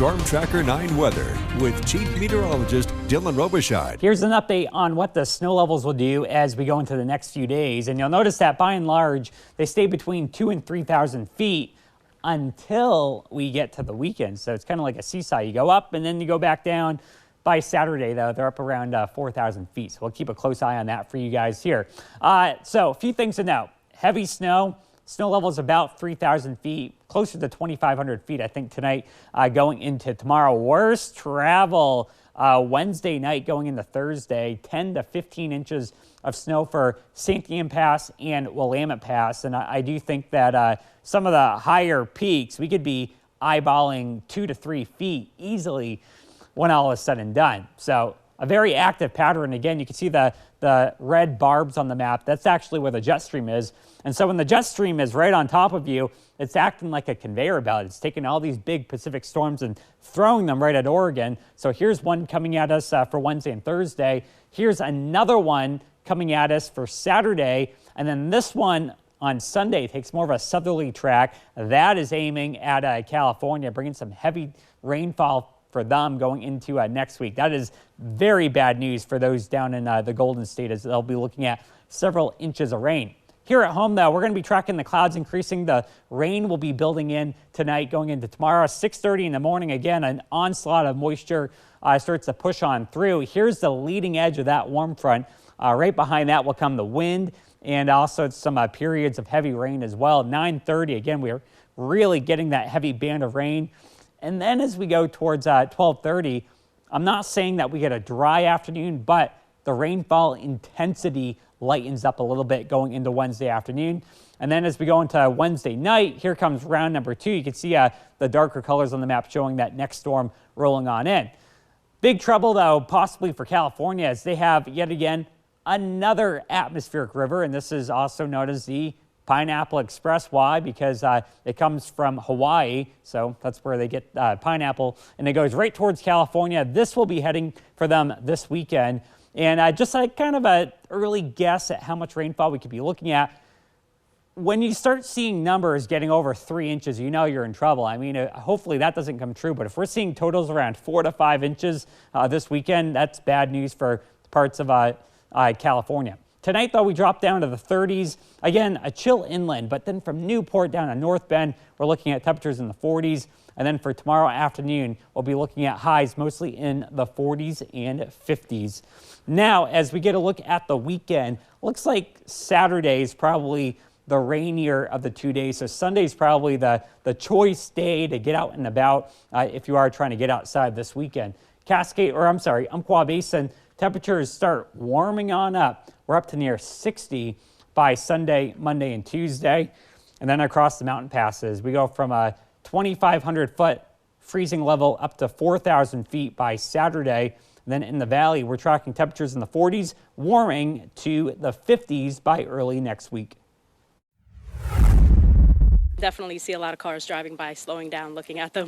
Storm Tracker 9 weather with Chief Meteorologist Dylan Robichaud. Here's an update on what the snow levels will do as we go into the next few days. And you'll notice that by and large, they stay between 2,000 and 3,000 feet until we get to the weekend. So it's kind of like a seesaw. You go up and then you go back down. By Saturday, though, they're up around 4,000 feet. So we'll keep a close eye on that for you guys here. So a few things to note. Heavy snow. Snow levels about 3,000 feet, closer to 2,500 feet, I think, tonight going into tomorrow. Worst travel Wednesday night going into Thursday, 10 to 15 inches of snow for Santiam Pass and Willamette Pass. And I do think that some of the higher peaks, we could be eyeballing 2 to 3 feet easily when all is said and done. So a very active pattern. Again, you can see the red barbs on the map. That's actually where the jet stream is. And so when the jet stream is right on top of you, it's acting like a conveyor belt. It's taking all these big Pacific storms and throwing them right at Oregon. So here's one coming at us for Wednesday and Thursday. Here's another one coming at us for Saturday. And then this one on Sunday takes more of a southerly track. That is aiming at California, bringing some heavy rainfall for them going into next week. That is very bad news for those down in the Golden State, as they'll be looking at several inches of rain. Here at home, though, we're going to be tracking the clouds increasing. The rain will be building in tonight going into tomorrow. 6:30 in the morning, again, an onslaught of moisture starts to push on through. Here's the leading edge of that warm front. Right behind that will come the wind and also some periods of heavy rain as well. 9:30, again, we're really getting that heavy band of rain. And then as we go towards 12:30, I'm not saying that we get a dry afternoon, but the rainfall intensity lightens up a little bit going into Wednesday afternoon. And then as we go into Wednesday night, here comes round number 2. You can see the darker colors on the map showing that next storm rolling on in. Big trouble, though, possibly for California, as they have yet again another atmospheric river, and this is also known as the Pineapple Express. Why? Because it comes from Hawaii, so that's where they get pineapple, and it goes right towards California. This will be heading for them this weekend, and just like kind of an early guess at how much rainfall we could be looking at. When you start seeing numbers getting over 3 inches, you know you're in trouble. I mean, hopefully that doesn't come true, but if we're seeing totals around 4 to 5 inches this weekend, that's bad news for parts of California. Tonight, though, we drop down to the 30s. Again, a chill inland, but then from Newport down to North Bend, we're looking at temperatures in the 40s. And then for tomorrow afternoon, we'll be looking at highs mostly in the 40s and 50s. Now, as we get a look at the weekend, looks like Saturday is probably the rainier of the 2 days. So Sunday's probably the choice day to get out and about if you are trying to get outside this weekend. Umpqua Basin, temperatures start warming on up. We're up to near 60 by Sunday, Monday, and Tuesday. And then across the mountain passes, we go from a 2,500-foot freezing level up to 4,000 feet by Saturday. And then in the valley, we're tracking temperatures in the 40s, warming to the 50s by early next week. Definitely see a lot of cars driving by, slowing down, looking at them.